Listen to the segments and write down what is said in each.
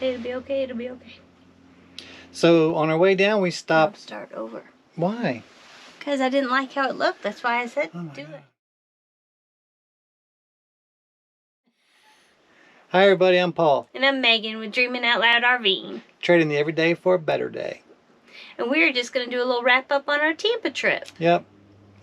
It'll be okay. It'll be okay. So on our way down, we stopped. I'll start over. Why? Because I didn't like how it looked. That's why I said do it. Hi everybody, I'm Paul. And I'm Megan with Dreaming Out Loud RVing. Trading the everyday for a better day. And we're just going to do a little wrap up on our Tampa trip. Yep.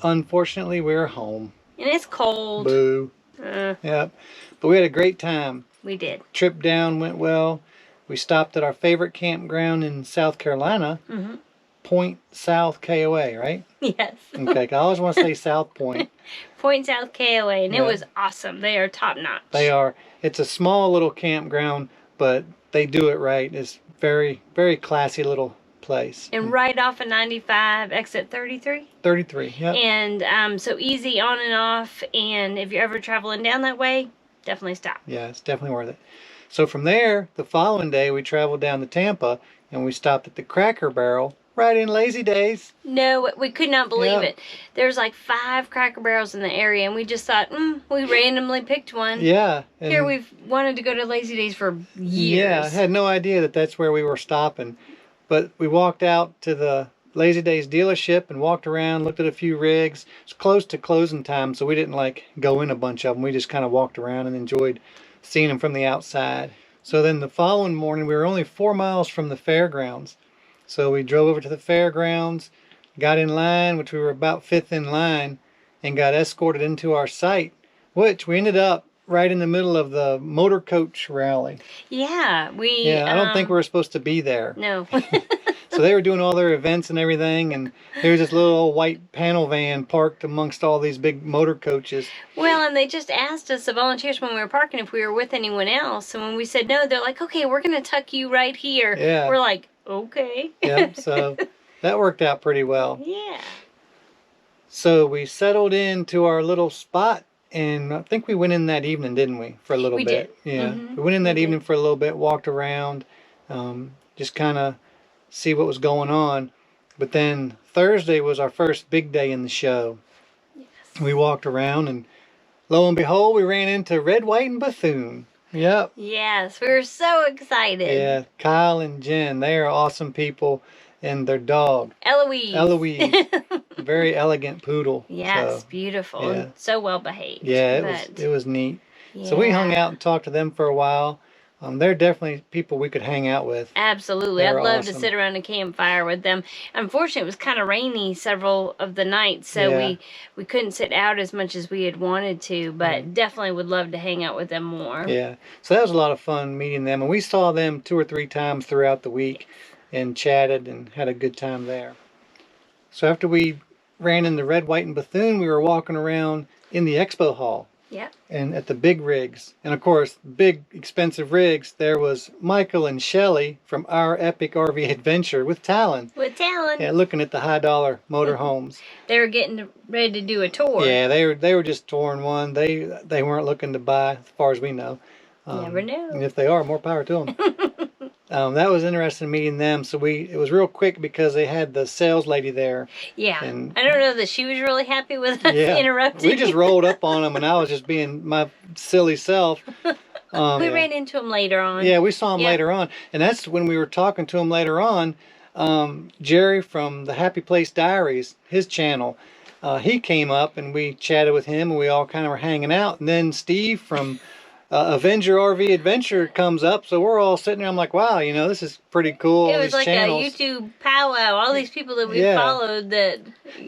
Unfortunately, we're home. And it's cold. Boo. Yep. But we had a great time. We did. Trip down went well. We stopped at our favorite campground in South Carolina. Mm-hmm. Point South KOA, right? Yes. Okay, I always want to say South Point. Point South KOA, and it was awesome. They are top notch. They are. It's a small little campground, but they do it right. It's very, very classy little place. And right off of 95, exit 33? 33, yep. And so easy on and off, and if you're ever traveling down that way, definitely stop. Yeah, it's definitely worth it. So from there, the following day, we traveled down to Tampa, and we stopped at the Cracker Barrel, right in Lazy Days. No, we could not believe it. There's like 5 Cracker Barrels in the area, and we just thought, we randomly picked one. Yeah. Here we've wanted to go to Lazy Days for years. Yeah, I had no idea that that's where we were stopping. But we walked out to the Lazy Days dealership and walked around, looked at a few rigs. It's close to closing time, so we didn't go in a bunch of them. We just kind of walked around and enjoyed seeing them from the outside. So then the following morning, we were only 4 miles from the fairgrounds. So we drove over to the fairgrounds, got in line, which we were about 5th in line, and got escorted into our site, which we ended up right in the middle of the motor coach rally. Yeah, I don't think we were supposed to be there. No. So they were doing all their events and everything, and there was this little old white panel van parked amongst all these big motor coaches. Well, and they just asked us, the volunteers, when we were parking, if we were with anyone else. And when we said no, they're like, okay, we're going to tuck you right here. Yeah. We're like, okay. Yep, so that worked out pretty well. Yeah. So we settled into our little spot, and I think we went in that evening, didn't we? For a little bit. Did. Yeah. Mm-hmm. We went in that evening for a little bit, walked around, just kind of see what was going on. But then Thursday was our first big day in the show. Yes. We walked around, and lo and behold, we ran into White Bethune. Yep. Yes, we were so excited. Yeah, Kyle and Jen, they are awesome people, and their dog. Eloise. Very elegant poodle. Yes, so, beautiful. Yeah. And so well behaved. Yeah, it was neat. Yeah. So we hung out and talked to them for a while. They're definitely people we could hang out with. Absolutely. I'd love to sit around a campfire with them. Unfortunately, it was kind of rainy several of the nights, so we couldn't sit out as much as we had wanted to, but definitely would love to hang out with them more. Yeah. So that was a lot of fun meeting them, and we saw them 2 or 3 times throughout the week and chatted and had a good time there. So after we ran into White Bethune, we were walking around in the expo hall. Yep. And at the big rigs. And of course, big expensive rigs, there was Michael and Shelly from Our Epic RV Adventure with Talon. Yeah, looking at the high dollar motorhomes. They were getting ready to do a tour. Yeah, they were just touring one. They weren't looking to buy, as far as we know. Never know. And if they are, more power to them. That was interesting meeting them. So it was real quick because they had the sales lady there. Yeah. And I don't know that she was really happy with us interrupting. We just rolled up on them, and I was just being my silly self. We ran into them later on. Yeah, we saw them later on. And that's when we were talking to them later on. Jerry from the Happy Place Diaries, his channel, he came up and we chatted with him, and we all kind of were hanging out. And then Steve from Avenger RV Adventure comes up, so we're all sitting there. I'm like, wow, this is pretty cool. It was like channels. A YouTube powwow. All these people that we followed that.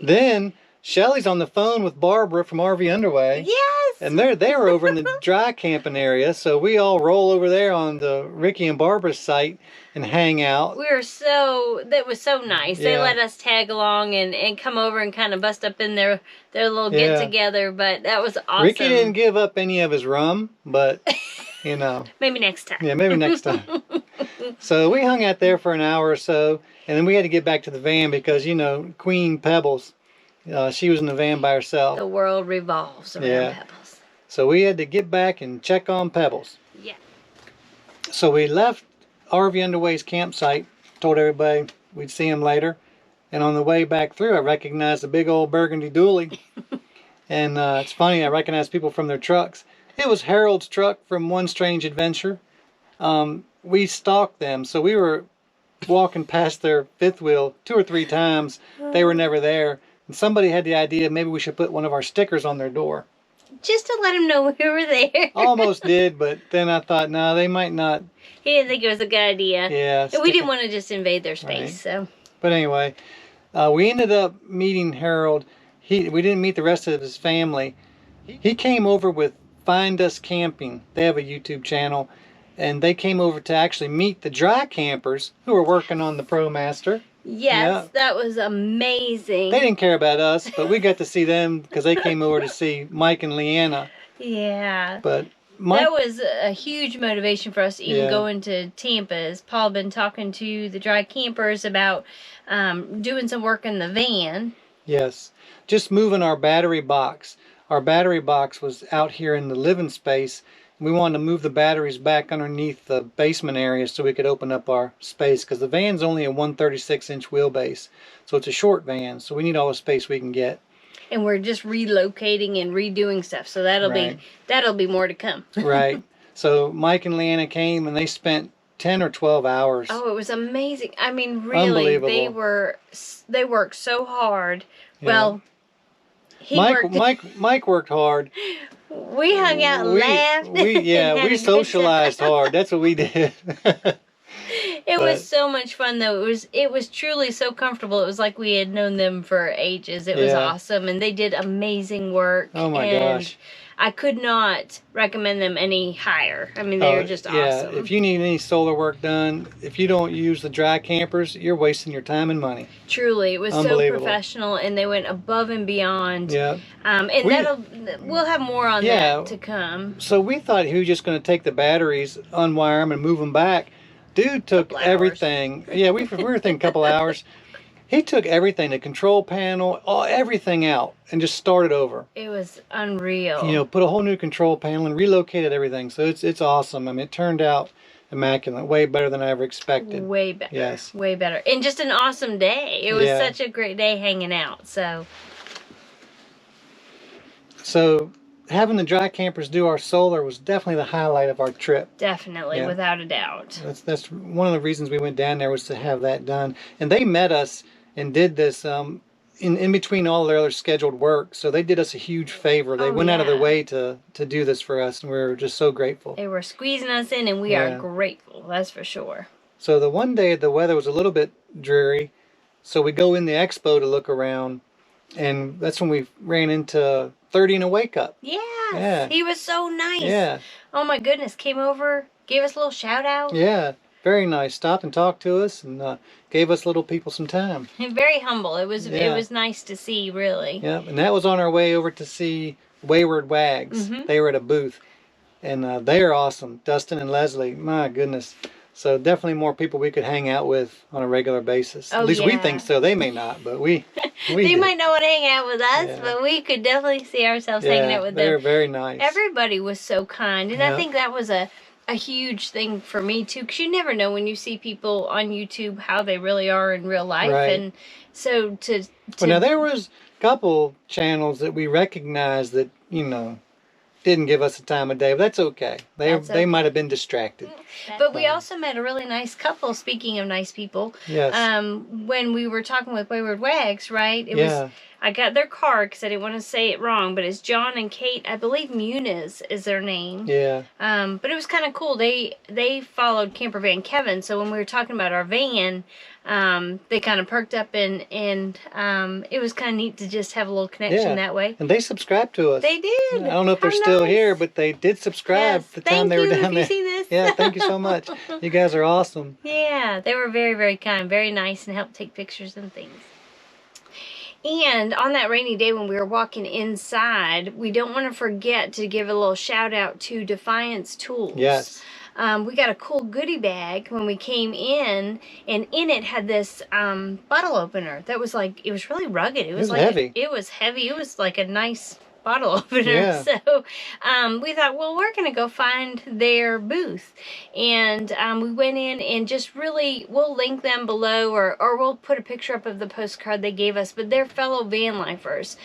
Then Shelly's on the phone with Barbara from RV Underway. Yes. And they were over in the dry camping area, so we all roll over there on the Ricky and Barbara's site and hang out. That was so nice. Yeah. They let us tag along and come over and kind of bust up in their little get together, but that was awesome. Ricky didn't give up any of his rum, but maybe next time. Yeah, maybe next time. So we hung out there for an hour or so, and then we had to get back to the van because Queen Pebbles, she was in the van by herself. The world revolves around Pebbles. So we had to get back and check on Pebbles. Yeah. So we left RV Underway's campsite, told everybody we'd see him later. And on the way back through, I recognized a big old burgundy dually. And it's funny, I recognized people from their trucks. It was Harold's truck from One Strange Adventure. we stalked them. So we were walking past their fifth wheel 2 or 3 times. They were never there. And somebody had the idea maybe we should put one of our stickers on their door. Just to let them know we were there. Almost did, but then I thought, no, they might not. He didn't think it was a good idea. Yeah. And we didn't want to just invade their space, so. But anyway, we ended up meeting Harold. We didn't meet the rest of his family. He came over with Find Us Camping. They have a YouTube channel. And they came over to actually meet the dry campers who were working on the ProMaster. Yes, that was amazing. They didn't care about us, but we got to see them because they came over to see Mike and Leanna. Yeah. But Mike, that was a huge motivation for us to even go into Tampa. As Paul had been talking to the dry campers about doing some work in the van. Yes, just moving our battery box. Our battery box was out here in the living space. We wanted to move the batteries back underneath the basement area so we could open up our space, because the van's only a 136-inch wheelbase, so it's a short van, so we need all the space we can get. And we're just relocating and redoing stuff, so that'll be more to come. Right. So Mike and Leanna came and they spent 10 or 12 hours. Oh, it was amazing. I mean, really, they worked so hard. Yeah. Well, Mike worked hard. We hung out and laughed. We socialized hard. That's what we did. It was so much fun, though. It was truly so comfortable. It was like we had known them for ages. It was awesome, and they did amazing work. Oh my gosh! I could not recommend them any higher. I mean, they were just awesome. If you need any solar work done, if you don't use the dry campers, you're wasting your time and money. Truly, it was so professional, and they went above and beyond. Yeah. And we'll have more on that to come. So we thought he was just going to take the batteries, unwire them, and move them back. Dude took everything. Yeah, we were thinking a couple hours. He took everything, the control panel, everything out, and just started over. It was unreal. You know, put a whole new control panel and relocated everything. So it's awesome. I mean, it turned out immaculate. Way better than I ever expected. Way better. Yes. Way better. And just an awesome day. It was such a great day hanging out. So having the dry campers do our solar was definitely the highlight of our trip. Definitely, without a doubt. That's one of the reasons we went down there, was to have that done. And they met us and did this in between all their other scheduled work. So they did us a huge favor. They went out of their way to do this for us, and we were just so grateful. They were squeezing us in, and we are grateful, that's for sure. So the one day the weather was a little bit dreary, so we go in the expo to look around, and that's when we ran into 30 and a Wake Up. Yes, yeah. He was so nice. Yeah. Oh my goodness, came over, gave us a little shout out. Yeah, very nice. Stopped and talked to us, and gave us little people some time. Very humble. It was nice to see, really. Yeah, and that was on our way over to see Wayward Waggs. Mm-hmm. They were at a booth, and they are awesome. Dustin and Leslie, my goodness. So definitely more people we could hang out with on a regular basis. At least we think so. They may not, but we they might not want to hang out with us, but we could definitely see ourselves hanging out with them. They're very nice. Everybody was so kind, and I think that was a huge thing for me too, because you never know when you see people on YouTube how they really are in real life. Right. And so well, now there was a couple channels that we recognized that, you know, didn't give us the time of day, but that's okay. They might have been distracted. But we also met a really nice couple, speaking of nice people. Yes. When we were talking with Wayward Waggs, right? It was, I got their card because I didn't want to say it wrong, but it's John and Kate, I believe Muniz is their name. Yeah. But it was kind of cool. They followed Camper Van Kevin, so when we were talking about our van, they kind of perked up, and it was kind of neat to just have a little connection that way. And they subscribed to us. They did. I don't know if they're still here, but they did subscribe the time they were down there. Thank you if you see this. Yeah, thank you so much. You guys are awesome. Yeah, they were very, very kind, very nice, and helped take pictures and things. And on that rainy day when we were walking inside, we don't want to forget to give a little shout out to Defiance Tools. Yes. We got a cool goodie bag when we came in, and in it had this bottle opener that was like, it was really rugged. It was like heavy. It was heavy. It was like a nice bottle opener. Yeah. So we thought, well, we're going to go find their booth. And we went in and just really, we'll link them below, or we'll put a picture up of the postcard they gave us, but they're fellow van lifers.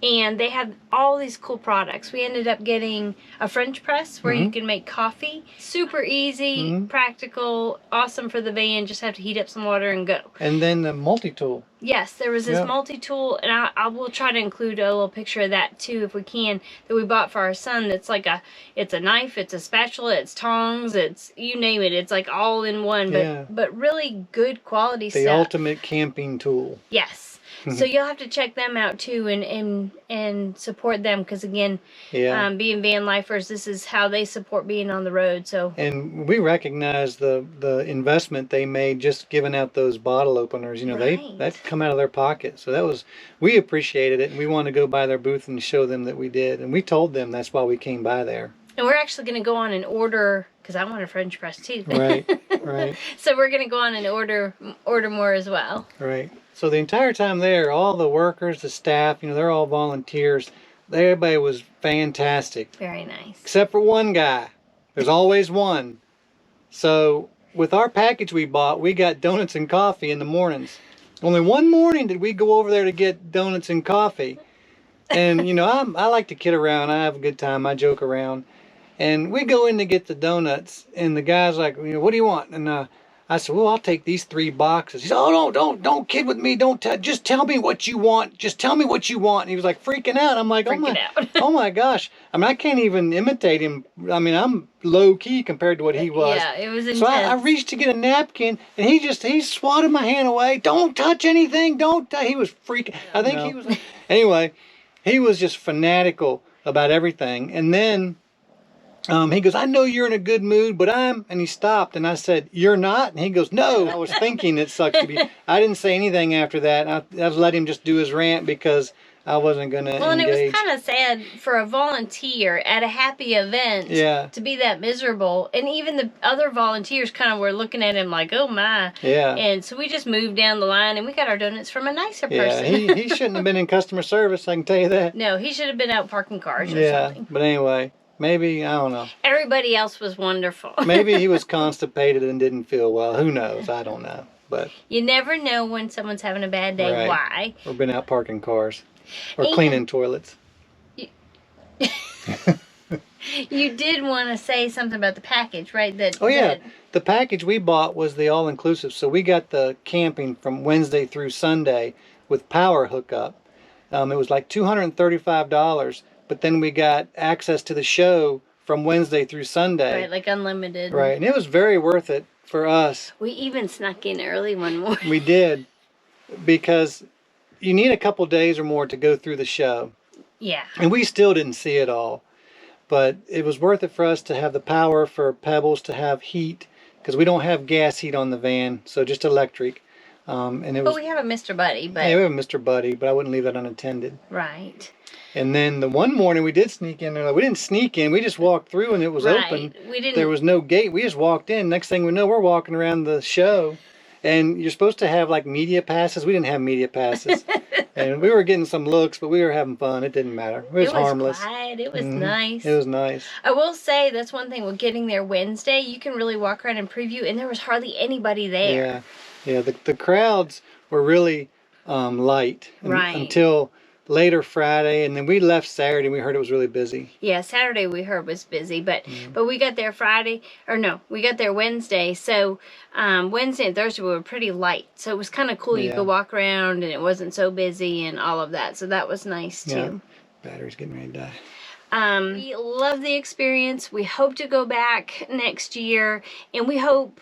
and they have all these cool products. We ended up getting a French press where you can make coffee. Super easy, practical, awesome for the van. Just have to heat up some water and go. And then the multi-tool. Yes, there was this multi-tool, and I will try to include a little picture of that too if we can, that we bought for our son. That's like it's a knife, it's a spatula, it's tongs, it's you name it. It's like all in one, but really good quality stuff. The ultimate camping tool. Yes. So you'll have to check them out too and support them, because again, being van lifers, this is how they support being on the road. So and we recognize the investment they made just giving out those bottle openers. You know, that come out of their pocket. So we appreciated it, and we wanted to go by their booth and show them that we did. And we told them that's why we came by there. And we're actually going to go on and order, because I want a French press too. Right. So we're going to go on and order more as well. Right. So the entire time there, all the workers, the staff, you know, they're all volunteers. Everybody was fantastic. Very nice. Except for one guy. There's always one. So with our package we bought, we got donuts and coffee in the mornings. Only one morning did we go over there to get donuts and coffee. And, you know, I like to kid around. I have a good time. I joke around. And we go in to get the donuts, and the guy's like, you know, what do you want? And I said, well, I'll take these 3 boxes. He said, oh, don't kid with me. Just tell me what you want. Just tell me what you want. And he was like freaking out. I'm like, oh my gosh. I mean, I can't even imitate him. I mean, I'm low key compared to what he was. Yeah, it was intense. So I reached to get a napkin, and he swatted my hand away. Don't touch anything. He was freaking. I think he was. Anyway, he was just fanatical about everything. And then he goes, I know you're in a good mood, but and he stopped, and I said, you're not? And he goes, no. I was thinking it sucked to be. I didn't say anything after that. I let him just do his rant because I wasn't going to engage. And it was kind of sad for a volunteer at a happy event to be that miserable. And even the other volunteers kind of were looking at him like, oh my. Yeah. And so we just moved down the line, and we got our donuts from a nicer person. Yeah, he shouldn't have been in customer service, I can tell you that. No, he should have been out parking cars or something. But anyway. Maybe, I don't know. Everybody else was wonderful. Maybe he was constipated and didn't feel well. Who knows? I don't know. But you never know when someone's having a bad day. Right. Why? Or been out parking cars. Or cleaning toilets. You did want to say something about the package, right? The package we bought was the all-inclusive. So we got the camping from Wednesday through Sunday with power hookup. It was like $235. But then we got access to the show from Wednesday through Sunday. Right, like unlimited. Right, and it was very worth it for us. We even snuck in early one morning. We did, because you need a couple days or more to go through the show. Yeah. And we still didn't see it all. But it was worth it for us to have the power for Pebbles to have heat, because we don't have gas heat on the van, so just electric. And it was. But we have a Mr. Buddy. But yeah, we have a Mr. Buddy, but I wouldn't leave that unattended. Right. And then the one morning we did sneak in. We didn't sneak in. We just walked through, and it was open. We didn't. There was no gate. We just walked in. Next thing we know, we're walking around the show. And you're supposed to have like media passes. We didn't have media passes. And we were getting some looks, but we were having fun. It didn't matter. It was harmless. Quiet. It was nice. It was nice. I will say that's one thing with getting there Wednesday. You can really walk around and preview, and there was hardly anybody there. Yeah. The crowds were really light until later Friday, and then we left Saturday and we heard it was really busy. Yeah, Saturday we heard was busy, but we got there we got there Wednesday, so Wednesday and Thursday were pretty light, so it was kind of cool. You could walk around and it wasn't so busy and all of that, so that was nice too. Battery's getting ready to die. We love the experience. We hope to go back next year, and we hope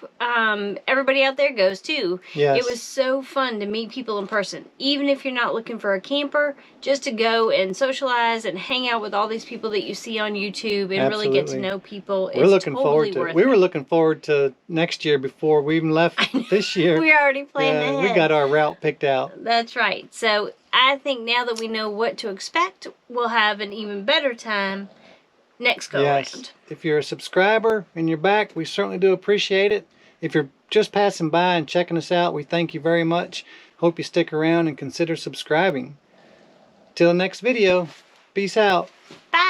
everybody out there goes too. Yes. It was so fun to meet people in person. Even if you're not looking for a camper, just to go and socialize and hang out with all these people that you see on YouTube and really get to know people. We're looking forward to it. We were looking forward to next year before we even left this year. We're already planning ahead. We got our route picked out. That's right. So I think now that we know what to expect, we'll have an even better time next go around. If you're a subscriber and you're back, we certainly do appreciate it. If you're just passing by and checking us out, we thank you very much. Hope you stick around and consider subscribing. Till the next video, peace out. Bye.